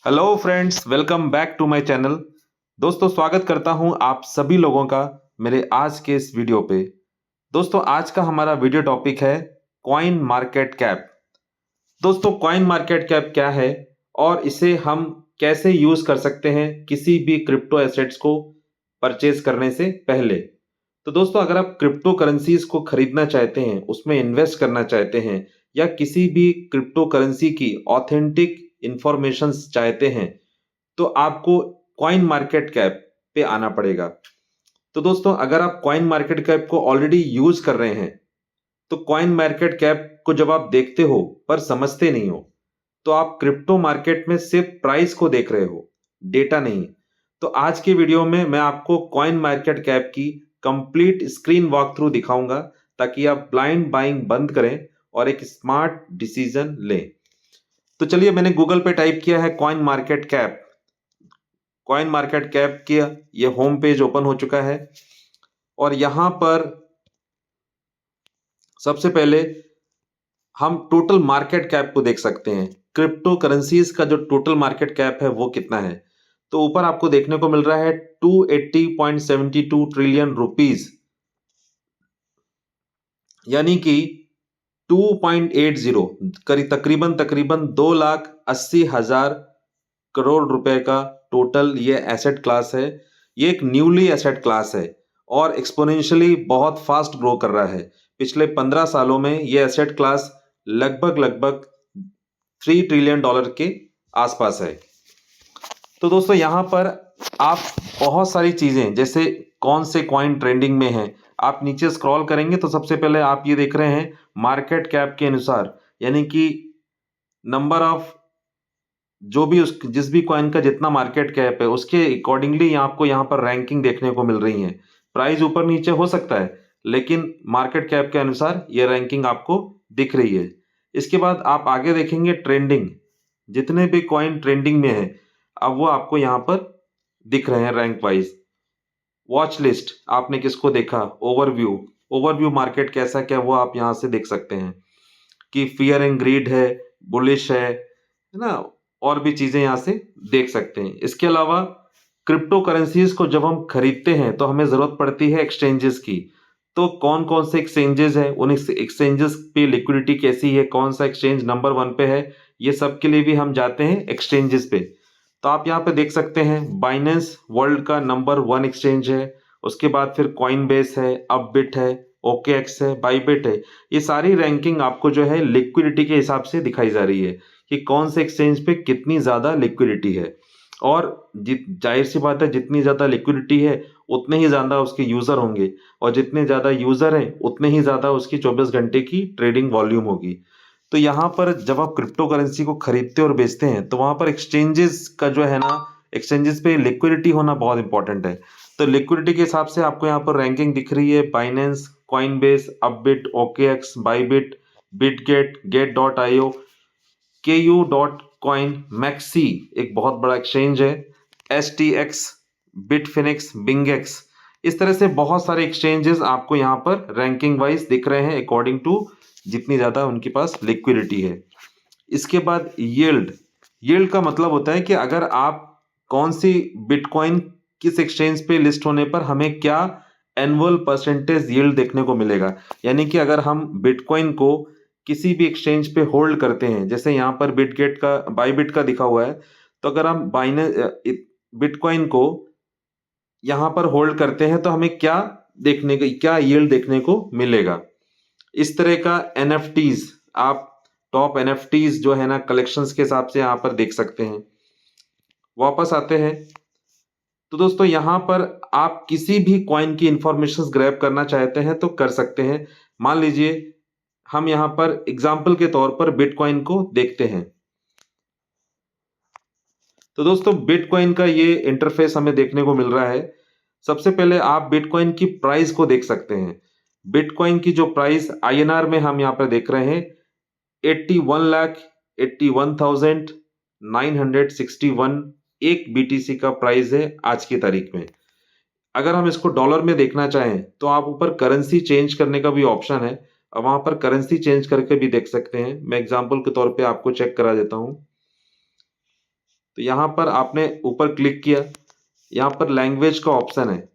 Hello friends, welcome back to my channel. दोस्तों, स्वागत करता हूं आप सभी लोगों का मेरे आज के इस वीडियो पे। दोस्तों, आज का हमारा वीडियो टॉपिक है कॉइन मार्केट कैप। दोस्तों, कॉइन मार्केट कैप क्या है और इसे हम कैसे यूज कर सकते हैं किसी भी क्रिप्टो एसेट्स को परचेज करने से पहले। तो दोस्तों, अगर आप क्रिप्टो करेंसीज को खरीदना चाहते हैं, उसमें इन्वेस्ट करना चाहते हैं या किसी भी क्रिप्टो करेंसी की ऑथेंटिक इंफॉर्मेशन चाहते हैं, तो आपको कॉइन मार्केट कैप पे आना पड़ेगा। तो दोस्तों, अगर आप कॉइन मार्केट कैप को ऑलरेडी यूज कर रहे हैं, तो कॉइन मार्केट कैप को जब आप देखते हो पर समझते नहीं हो, तो आप क्रिप्टो मार्केट में सिर्फ प्राइस को देख रहे हो, डेटा नहीं। तो आज के वीडियो में मैं आपको कॉइन मार्केट कैप की कंप्लीट स्क्रीन वॉक थ्रू दिखाऊंगा, ताकि आप ब्लाइंड बाइंग बंद करें और एक स्मार्ट डिसीजन लें। तो चलिए, मैंने गूगल पे टाइप किया है coin market cap. Coin market cap किया, ये होम पेज ओपन हो चुका है और यहां पर सबसे पहले हम टोटल मार्केट कैप को देख सकते हैं। क्रिप्टो करेंसीज का जो टोटल मार्केट कैप है वो कितना है, तो ऊपर आपको देखने को मिल रहा है 280.72 ट्रिलियन रुपीज, यानी कि 2.80 तकरीबन तकरीबन 2,80,000 करोड़ रुपए का टोटल ये एसेट क्लास है। ये एक न्यूली एसेट क्लास है और एक्सपोनेंशियली बहुत फास्ट ग्रो कर रहा है। पिछले 15 सालों में ये एसेट क्लास लगभग लगभग $3 ट्रिलियन के आसपास है। तो दोस्तों, यहाँ पर आप बहुत सारी चीजें, जैसे कौन से कॉइन ट्रेंडिंग में है, आप नीचे स्क्रॉल करेंगे तो सबसे पहले आप ये देख रहे हैं मार्केट कैप के अनुसार, यानी कि नंबर ऑफ जो भी उस जिस भी कॉइन का जितना मार्केट कैप है उसके अकॉर्डिंगली आपको यहाँ पर रैंकिंग देखने को मिल रही है। प्राइस ऊपर नीचे हो सकता है, लेकिन मार्केट कैप के अनुसार ये रैंकिंग आपको दिख रही है। इसके बाद आप आगे देखेंगे ट्रेंडिंग, जितने भी कॉइन ट्रेंडिंग में है अब वो आपको यहाँ पर दिख रहे हैं रैंक वाइज। वॉच लिस्ट आपने किसको देखा, ओवरव्यू, ओवरव्यू मार्केट कैसा क्या वो आप यहाँ से देख सकते हैं कि फियर एंड ग्रीड है, बुलिश है ना, और भी चीजें यहाँ से देख सकते हैं। इसके अलावा क्रिप्टो करेंसीज को जब हम खरीदते हैं तो हमें जरूरत पड़ती है एक्सचेंजेस की। तो कौन कौन से एक्सचेंजेस है, उन एक्सचेंजेस पे लिक्विडिटी कैसी है, कौन सा एक्सचेंज नंबर 1 पे है, ये सब के लिए भी हम जाते हैं एक्सचेंजेस पे। तो आप यहाँ पे देख सकते हैं बाइनेंस वर्ल्ड का नंबर 1 एक्सचेंज है, उसके बाद फिर कॉइनबेस है, अपबिट है, ओकेएक्स है, बाइबिट है। ये सारी रैंकिंग आपको जो है लिक्विडिटी के हिसाब से दिखाई जा रही है कि कौन से एक्सचेंज पे कितनी ज्यादा लिक्विडिटी है। और जाहिर सी बात है, जितनी ज्यादा लिक्विडिटी है उतने ही ज्यादा उसके यूजर होंगे, और जितने ज्यादा यूजर हैं उतने ही ज्यादा उसकी 24 घंटे की ट्रेडिंग वॉल्यूम होगी। तो यहाँ पर जब आप क्रिप्टो करेंसी को खरीदते और बेचते हैं तो वहां पर एक्सचेंजेस का जो है ना, एक्सचेंजेस पे लिक्विडिटी होना बहुत इंपॉर्टेंट है। तो लिक्विडिटी के हिसाब से आपको यहाँ पर रैंकिंग दिख रही है, Binance, Coinbase, Upbit, OKX, Bybit, Bitget, गेट.io, KU.coin, मैक्सी एक बहुत बड़ा एक्सचेंज है, STX, बिटफिनिक्स, बिंगेक्स। इस तरह से बहुत सारे एक्सचेंजेस आपको यहाँ पर रैंकिंग वाइज दिख रहे हैं अकॉर्डिंग टू जितनी ज्यादा उनके पास लिक्विडिटी है। इसके बाद यील्ड, यील्ड का मतलब होता है कि अगर आप कौन सी बिटकॉइन किस एक्सचेंज पे लिस्ट होने पर हमें क्या एनुअल परसेंटेज यील्ड देखने को मिलेगा। यानी कि अगर हम बिटकॉइन को किसी भी एक्सचेंज पे होल्ड करते हैं, जैसे यहाँ पर बिटगेट का, बाईबिट का दिखा हुआ है, तो अगर हम बिटकॉइन को यहाँ पर होल्ड करते हैं तो हमें क्या देखने का, क्या यील्ड देखने को मिलेगा। इस तरह का एनएफटीज, आप टॉप एनएफटीज जो है ना कलेक्शंस के हिसाब से यहाँ पर देख सकते हैं। वापस आते हैं तो दोस्तों, यहाँ पर आप किसी भी कॉइन की इंफॉर्मेशन ग्रैब करना चाहते हैं तो कर सकते हैं। मान लीजिए हम यहाँ पर एग्जाम्पल के तौर पर बिटकॉइन को देखते हैं। तो दोस्तों, बिटकॉइन का ये इंटरफेस हमें देखने को मिल रहा है। सबसे पहले आप बिटकॉइन की प्राइस को देख सकते हैं। बिटकॉइन की जो प्राइस आईएनआर में हम यहाँ पर देख रहे हैं 81,81,961 एक बीटीसी का प्राइस है आज की तारीख में। अगर हम इसको डॉलर में देखना चाहें तो आप ऊपर करेंसी चेंज करने का भी ऑप्शन है, और वहां पर करेंसी चेंज करके भी देख सकते हैं। मैं एग्जांपल के तौर पे आपको चेक करा देता हूं। तो यहाँ पर आपने ऊपर क्लिक किया, यहाँ पर लैंग्वेज का ऑप्शन है।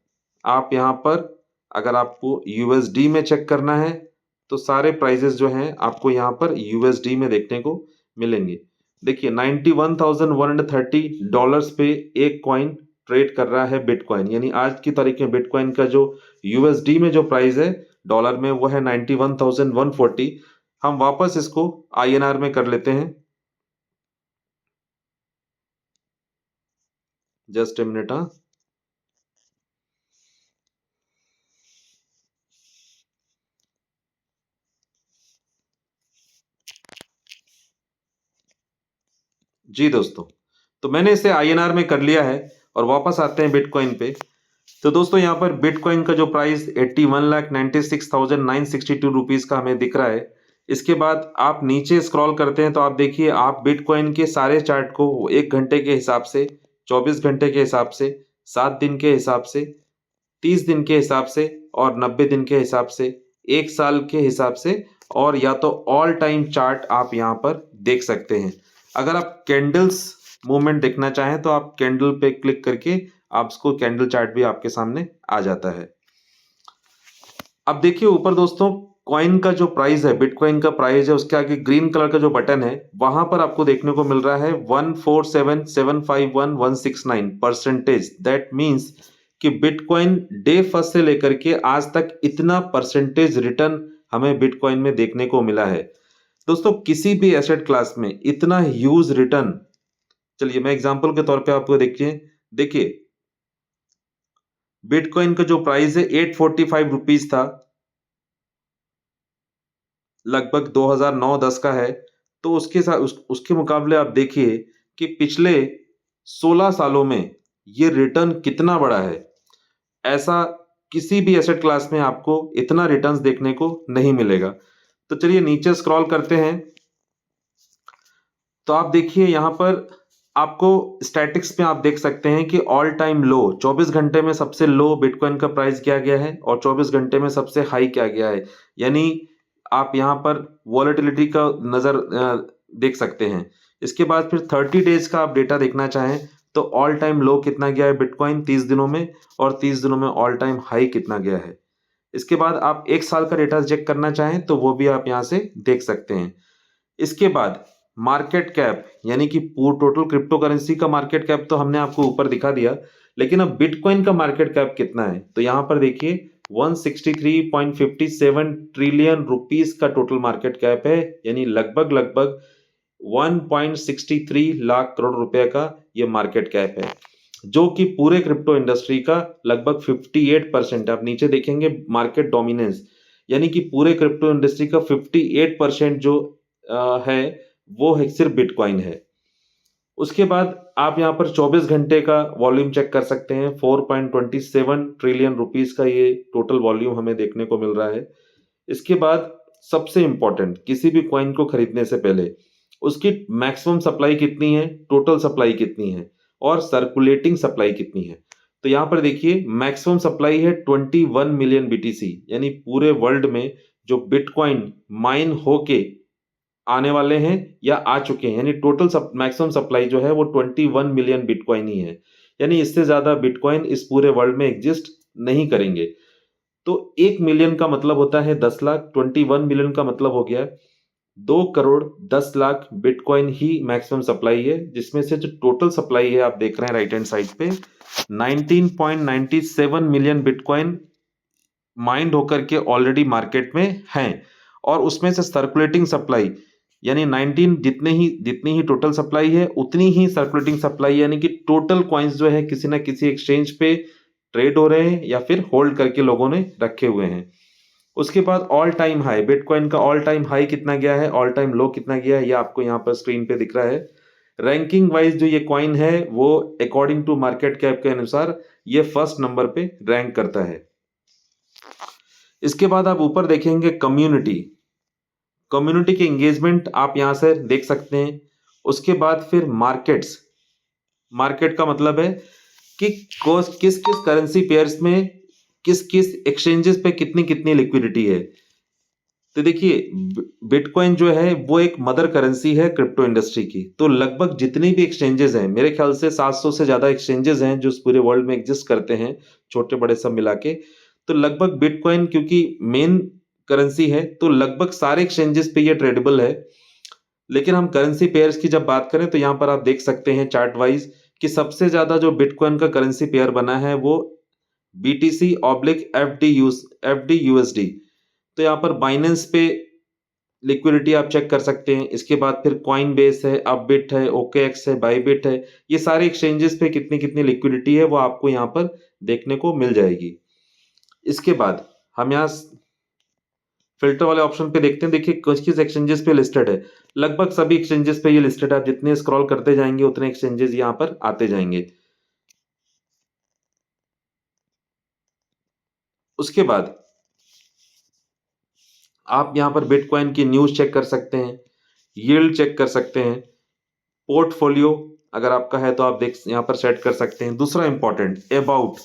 आप यहाँ पर अगर आपको यूएसडी में चेक करना है तो सारे प्राइजेस जो हैं आपको यहाँ पर यूएसडी में देखने को मिलेंगे। देखिए $91,130 पे एक कॉइन ट्रेड कर रहा है बिटकॉइन, यानी आज की तारीख में बिटकॉइन का जो यूएसडी में जो प्राइस है डॉलर में वो है 91,140। हम वापस इसको आईएनआर में कर लेते हैं। Just a minute. हाँ जी दोस्तों, तो मैंने इसे आईएनआर में कर लिया है और वापस आते हैं बिटकॉइन पे। तो दोस्तों यहाँ पर बिटकॉइन का जो प्राइस 81,96,962 रुपीज का हमें दिख रहा है। इसके बाद आप नीचे स्क्रॉल करते हैं तो आप देखिए आप बिटकॉइन के सारे चार्ट को 1 घंटे के हिसाब से, 24 घंटे के हिसाब से, 7 दिन के हिसाब से, 30 दिन के हिसाब से और 90 दिन के हिसाब से, 1 साल के हिसाब से और या तो ऑल टाइम चार्ट आप यहाँ पर देख सकते हैं। अगर आप कैंडल्स मूवमेंट देखना चाहें तो आप कैंडल पे क्लिक करके आपको कैंडल चार्ट भी आपके सामने आ जाता है। अब देखिए ऊपर दोस्तों कॉइन का जो प्राइस है, बिटकॉइन का प्राइस है, उसके आगे ग्रीन कलर का जो बटन है वहां पर आपको देखने को मिल रहा है 147,751,169 दैट मीन्स कि बिटकॉइन डे फर्स्ट से लेकर के आज तक इतना परसेंटेज रिटर्न हमें बिटकॉइन में देखने को मिला है। दोस्तों किसी भी एसेट क्लास में इतना ह्यूज रिटर्न, चलिए मैं एग्जांपल के तौर पे आपको देखिए बिटकॉइन का जो प्राइस है 845 रुपीज था, लगभग 2009-10 का है। तो उसके साथ उसके मुकाबले आप देखिए कि पिछले 16 सालों में ये रिटर्न कितना बड़ा है। ऐसा किसी भी एसेट क्लास में आपको इतना रिटर्न्स देखने को नहीं मिलेगा। तो चलिए नीचे स्क्रॉल करते हैं तो आप देखिए यहाँ पर आपको स्टैटिक्स में आप देख सकते हैं कि ऑल टाइम लो 24 घंटे में सबसे लो बिटकॉइन का प्राइस क्या गया है और 24 घंटे में सबसे हाई क्या गया है। यानी आप यहाँ पर वॉलेटिलिटी का नजर देख सकते हैं। इसके बाद फिर 30 डेज का आप डेटा देखना चाहें तो ऑल टाइम लो कितना गया है बिटकॉइन 30 दिनों में और 30 दिनों में ऑल टाइम हाई कितना गया है। इसके बाद आप 1 साल का डेटा चेक करना चाहें तो वो भी आप यहाँ से देख सकते हैं। इसके बाद मार्केट कैप यानी कि टोटल क्रिप्टो करेंसी का मार्केट कैप तो हमने आपको ऊपर दिखा दिया, लेकिन अब बिटकॉइन का मार्केट कैप कितना है तो यहाँ पर देखिए 163.57 ट्रिलियन रुपीस का टोटल मार्केट कैप है, यानी लगभग 1.63 लाख करोड़ रुपए का ये मार्केट कैप है, जो कि पूरे क्रिप्टो इंडस्ट्री का लगभग 58%। आप नीचे देखेंगे मार्केट डोमिनेंस, यानी कि पूरे क्रिप्टो इंडस्ट्री का 58% जो है वो है सिर्फ बिटकॉइन है। उसके बाद आप यहाँ पर 24 घंटे का वॉल्यूम चेक कर सकते हैं। 4.27 ट्रिलियन रुपीस का ये टोटल वॉल्यूम हमें देखने को मिल रहा है। इसके बाद सबसे इंपॉर्टेंट, किसी भी कॉइन को खरीदने से पहले उसकी मैक्सिमम सप्लाई कितनी है, टोटल सप्लाई कितनी है और सर्कुलेटिंग सप्लाई कितनी है। तो यहाँ पर देखिए मैक्सिमम सप्लाई है 21 मिलियन बीटीसी, यानी पूरे वर्ल्ड में जो बिटकॉइन माइन होके आने वाले हैं या आ चुके हैं, यानी टोटल मैक्सिमम सप्लाई जो है वो 21 मिलियन बिटकॉइन ही है, यानी इससे ज्यादा बिटकॉइन इस पूरे वर्ल्ड में एग्जिस्ट नहीं करेंगे। तो 1 मिलियन का मतलब होता है 10 लाख, 21 मिलियन का मतलब हो गया 2 करोड़ 10 लाख बिटकॉइन ही मैक्सिमम सप्लाई है, जिसमें से जो टोटल सप्लाई है आप देख रहे हैं राइट हैंड साइड पे 19.97 मिलियन बिटकॉइन माइंड होकर के ऑलरेडी मार्केट में हैं, और उसमें से सर्कुलेटिंग सप्लाई यानी 19 जितनी ही टोटल सप्लाई है उतनी ही सर्कुलेटिंग सप्लाई, यानी कि टोटल कॉइन्स जो है किसी ना किसी एक्सचेंज पे ट्रेड हो रहे हैं या फिर होल्ड करके लोगों ने रखे हुए हैं। उसके बाद ऑल टाइम हाई, बिटकॉइन का ऑल टाइम हाई कितना गया है, ऑल टाइम लो कितना गया है, ये आपको यहाँ पर स्क्रीन पे दिख रहा है। रैंकिंग वाइज जो ये कॉइन है वो अकॉर्डिंग टू मार्केट कैप के अनुसार ये फर्स्ट नंबर पे रैंक करता है। इसके बाद आप ऊपर देखेंगे कम्युनिटी के एंगेजमेंट आप यहां से देख सकते हैं। उसके बाद फिर मार्केट का मतलब है कि किस किस करेंसी पेयर्स में किस किस एक्सचेंजेस पे कितनी कितनी लिक्विडिटी है। तो देखिए, बिटकॉइन जो है वो एक मदर करेंसी है क्रिप्टो इंडस्ट्री की। तो लगभग जितनी भी एक्सचेंजेस हैं, मेरे ख्याल से 700 से ज्यादा एक्सचेंजेस हैं जो इस पूरे वर्ल्ड में एग्जिस्ट करते हैं, छोटे बड़े सब मिला के। तो लगभग बिटकॉइन क्योंकि मेन करेंसी है, तो लगभग सारे एक्सचेंजेस पे ये ट्रेडेबल है। लेकिन हम करेंसी पेयर्स की जब बात करें तो यहाँ पर आप देख सकते हैं चार्ट वाइज कि सबसे ज्यादा जो बिटकॉइन का करेंसी पेयर बना है वो BTC oblique F D USD. तो यहाँ पर बाइनेंस पे लिक्विडिटी आप चेक कर सकते हैं। इसके बाद फिर कॉइन बेस है, अपबिट है, OKX है, बाइबिट है। ये सारे एक्सचेंजेस पे कितनी कितनी लिक्विडिटी है वो आपको यहाँ पर देखने को मिल जाएगी। इसके बाद हम यहाँ फिल्टर वाले ऑप्शन पे देखते हैं। देखिए किस किस एक्सचेंजेस पे लिस्टेड है। लगभग सभी एक्सचेंजेस पे ये लिस्टेड है। आप जितने स्क्रॉल करते जाएंगे उतने एक्सचेंजेस यहाँ पर आते जाएंगे। उसके बाद आप यहाँ पर बिटकॉइन की न्यूज चेक कर सकते हैं, यील्ड चेक कर सकते हैं, पोर्टफोलियो अगर आपका है तो आप देख यहाँ पर सेट कर सकते हैं। दूसरा इंपॉर्टेंट अबाउट,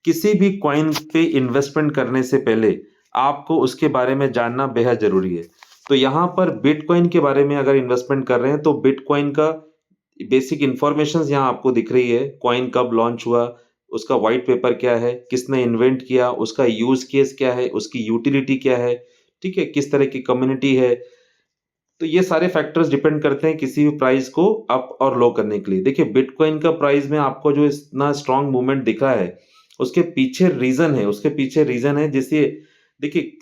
किसी भी कॉइन पे इन्वेस्टमेंट करने से पहले आपको उसके बारे में जानना बेहद जरूरी है। तो यहाँ पर बिटकॉइन के बारे में अगर इन्वेस्टमेंट कर रहे हैं तो बिटकॉइन का बेसिक इंफॉर्मेशन यहाँ आपको दिख रही है। कॉइन कब लॉन्च हुआ, उसका व्हाइट पेपर क्या है, किसने इन्वेंट किया, उसका यूज केस क्या है, उसकी यूटिलिटी क्या है, ठीक है, किस तरह की कम्युनिटी है। तो ये सारे फैक्टर्स डिपेंड करते हैं किसी भी प्राइस को अप और लो करने के लिए। देखिए बिटकॉइन का प्राइस में आपको जो इतना स्ट्रांग मूवमेंट दिखा है उसके पीछे रीजन है जिससे देखिए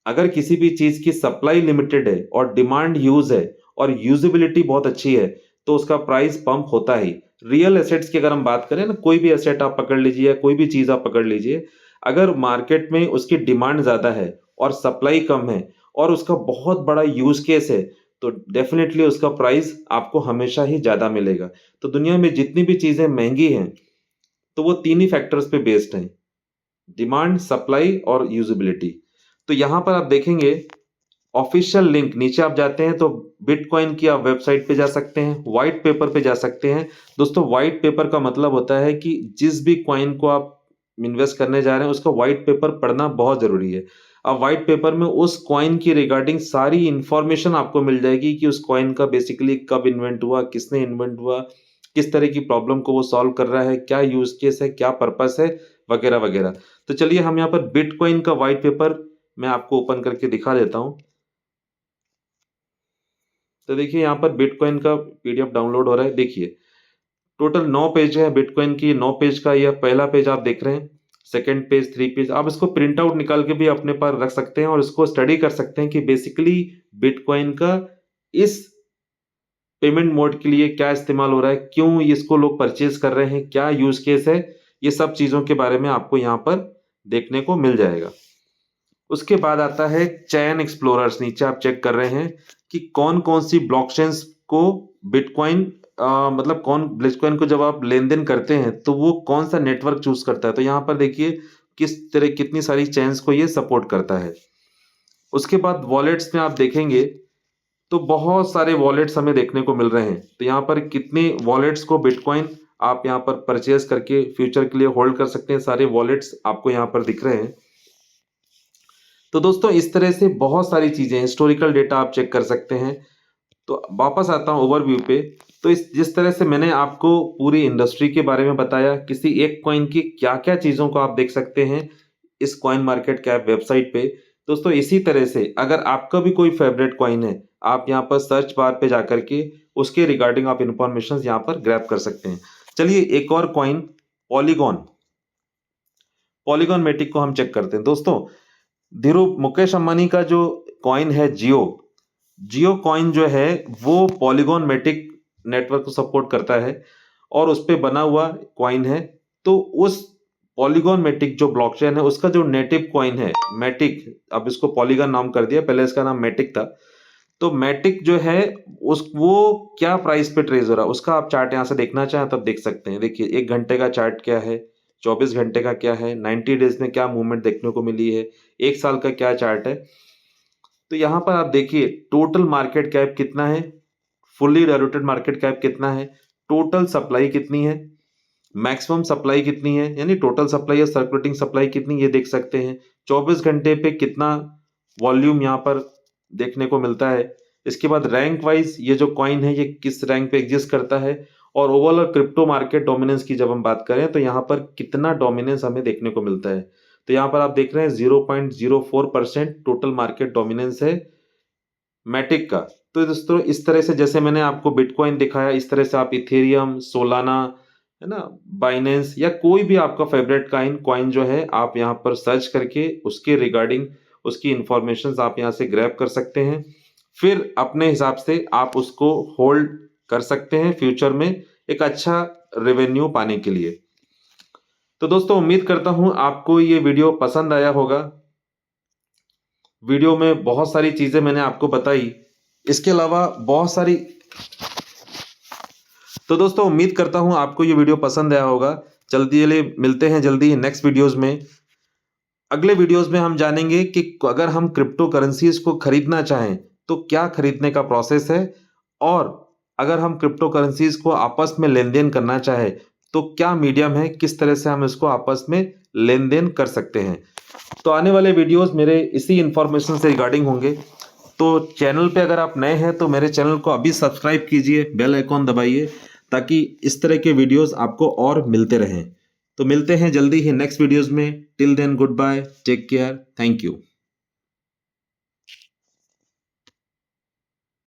अगर किसी भी चीज की सप्लाई लिमिटेड है और डिमांड ह्यूज है और यूजेबिलिटी बहुत अच्छी है तो उसका प्राइस पंप होता ही। रियल एसेट्स की अगर हम बात करें ना, कोई भी एसेट आप पकड़ लीजिए या कोई भी चीज आप पकड़ लीजिए, अगर मार्केट में उसकी डिमांड ज्यादा है और सप्लाई कम है और उसका बहुत बड़ा यूज केस है तो डेफिनेटली उसका प्राइस आपको हमेशा ही ज्यादा मिलेगा। तो दुनिया में जितनी भी चीजें महंगी हैं तो वो तीन ही फैक्टर्स पे बेस्ड हैं, डिमांड, सप्लाई और यूजेबिलिटी। तो यहां पर आप देखेंगे ऑफिशियल लिंक, नीचे आप जाते हैं तो बिटकॉइन की आप वेबसाइट पे जा सकते हैं, व्हाइट पेपर पे जा सकते हैं। दोस्तों व्हाइट पेपर का मतलब होता है कि जिस भी कॉइन को आप इन्वेस्ट करने जा रहे हैं उसका व्हाइट पेपर पढ़ना बहुत जरूरी है। अब व्हाइट पेपर में उस कॉइन की रिगार्डिंग सारी इंफॉर्मेशन आपको मिल जाएगी कि उस कॉइन का बेसिकली कब इन्वेंट हुआ, किसने इन्वेंट हुआ, किस तरह की प्रॉब्लम को वो सॉल्व कर रहा है, क्या यूज केस है, क्या पर्पस है, वगैरह वगैरह। तो चलिए हम यहाँ पर बिटकॉइन का व्हाइट पेपर मैं आपको ओपन करके दिखा देता हूँ। तो देखिए यहाँ पर बिटकॉइन का PDF डाउनलोड हो रहा है। देखिए टोटल 9 पेज है बिटकॉइन की। 9 पेज का यह पहला पेज आप देख रहे हैं, सेकंड पेज, 3 पेज। आप इसको प्रिंट आउट निकाल के भी अपने पास रख सकते हैं और इसको स्टडी कर सकते हैं कि बेसिकली बिटकॉइन का इस पेमेंट मोड के लिए क्या इस्तेमाल हो रहा है, क्यों इसको लोग परचेज कर रहे हैं, क्या यूज केस है। ये सब चीजों के बारे में आपको यहाँ पर देखने को मिल जाएगा। उसके बाद आता है चैन एक्सप्लोरर्स। नीचे आप चेक कर रहे हैं कि कौन कौन सी ब्लॉकचेन्स को बिटकॉइन मतलब कौन बिटकॉइन को जब आप लेन देन करते हैं तो वो कौन सा नेटवर्क चूज करता है। तो यहाँ पर देखिए किस तरह कितनी सारी चेन्स को ये सपोर्ट करता है। उसके बाद वॉलेट्स में आप देखेंगे तो बहुत सारे वॉलेट्स हमें देखने को मिल रहे हैं। तो यहाँ पर कितने वॉलेट्स को बिटकॉइन आप यहाँ पर परचेज करके फ्यूचर के लिए होल्ड कर सकते हैं, सारे वॉलेट्स आपको यहाँ पर दिख रहे हैं। तो दोस्तों इस तरह से बहुत सारी चीजें, हिस्टोरिकल डेटा आप चेक कर सकते हैं। तो वापस आता हूं ओवरव्यू पे। तो इस जिस तरह से मैंने आपको पूरी इंडस्ट्री के बारे में बताया, किसी एक कॉइन की क्या क्या चीजों को आप देख सकते हैं इस कॉइन मार्केट कैप वेबसाइट पे। दोस्तों इसी तरह से अगर आपका भी कोई फेवरेट कॉइन है, आप यहाँ पर सर्च बार पे जाकर के उसके रिगार्डिंग आप इंफॉर्मेशन यहाँ पर ग्रैब कर सकते हैं। चलिए एक और कॉइन पॉलीगॉन, पॉलीगॉन मेटिक को हम चेक करते हैं। दोस्तों धीरू मुकेश अंबानी का जो कॉइन है जियो, जियो कॉइन जो है वो पॉलीगॉन मेटिक नेटवर्क को सपोर्ट करता है और उस पे बना हुआ कॉइन है। तो उस पॉलीगॉन मेटिक जो ब्लॉकचेन है उसका जो नेटिव कॉइन है मैटिक, अब इसको पॉलीगॉन नाम कर दिया, पहले इसका नाम मैटिक था। तो मैटिक जो है उस वो क्या प्राइस पे ट्रेड हो रहा है उसका आप चार्ट यहाँ से देखना चाहें तब देख सकते हैं। देखिए 1 घंटे का चार्ट क्या है, 24 घंटे का क्या है, 90 डेज में क्या मूवमेंट देखने को मिली है, 1 साल का क्या चार्ट है। तो यहाँ पर आप देखिए टोटल मार्केट कैप कितना है, फुल्ली डायलूटेड मार्केट कैप कितना है, टोटल सप्लाई कितनी है, मैक्सिमम सप्लाई कितनी है, यानी टोटल सप्लाई या सर्कुलेटिंग सप्लाई कितनी, ये देख सकते हैं। 24 घंटे पे कितना वॉल्यूम यहाँ पर देखने को मिलता है। इसके बाद रैंक वाइज ये जो कॉइन है ये किस रैंक पे एग्जिस्ट करता है, और ओवरऑल क्रिप्टो मार्केट डोमिनेंस की जब हम बात करें तो यहाँ पर कितना डोमिनेंस हमें देखने को मिलता है। तो यहाँ पर आप देख रहे हैं 0.04% टोटल मार्केट डोमिनेंस है मैटिक का। तो दोस्तों इस तरह से जैसे मैंने आपको बिटकॉइन दिखाया, इस तरह से आप इथेरियम, सोलाना, है ना, बाइनेंस या कोई भी आपका फेवरेट कॉइन जो है आप यहाँ पर सर्च करके उसके रिगार्डिंग उसकी इंफॉर्मेशन आप यहाँ से ग्रैब कर सकते हैं। फिर अपने हिसाब से आप उसको होल्ड कर सकते हैं फ्यूचर में एक अच्छा रेवेन्यू पाने के लिए। तो दोस्तों उम्मीद करता हूं आपको ये वीडियो पसंद आया होगा। वीडियो में बहुत सारी चीजें मैंने आपको बताई, इसके अलावा बहुत सारी। तो दोस्तों उम्मीद करता हूं आपको ये वीडियो पसंद आया होगा। जल्दी मिलते हैं जल्दी ही नेक्स्ट वीडियोस में। अगले वीडियोस में हम जानेंगे कि अगर हम क्रिप्टो करेंसीज को खरीदना चाहें तो क्या खरीदने का प्रोसेस है, और अगर हम क्रिप्टो करेंसीज को आपस में लेन देन करना चाहे तो क्या मीडियम है, किस तरह से हम इसको आपस में लेन देन कर सकते हैं। तो आने वाले वीडियोस मेरे इसी इंफॉर्मेशन से रिगार्डिंग होंगे। तो चैनल पे अगर आप नए हैं तो मेरे चैनल को अभी सब्सक्राइब कीजिए, बेल आइकॉन दबाइए, ताकि इस तरह के वीडियोस आपको और मिलते रहें। तो मिलते हैं जल्दी ही नेक्स्ट वीडियोस में। Till then good bye, take care, thank you.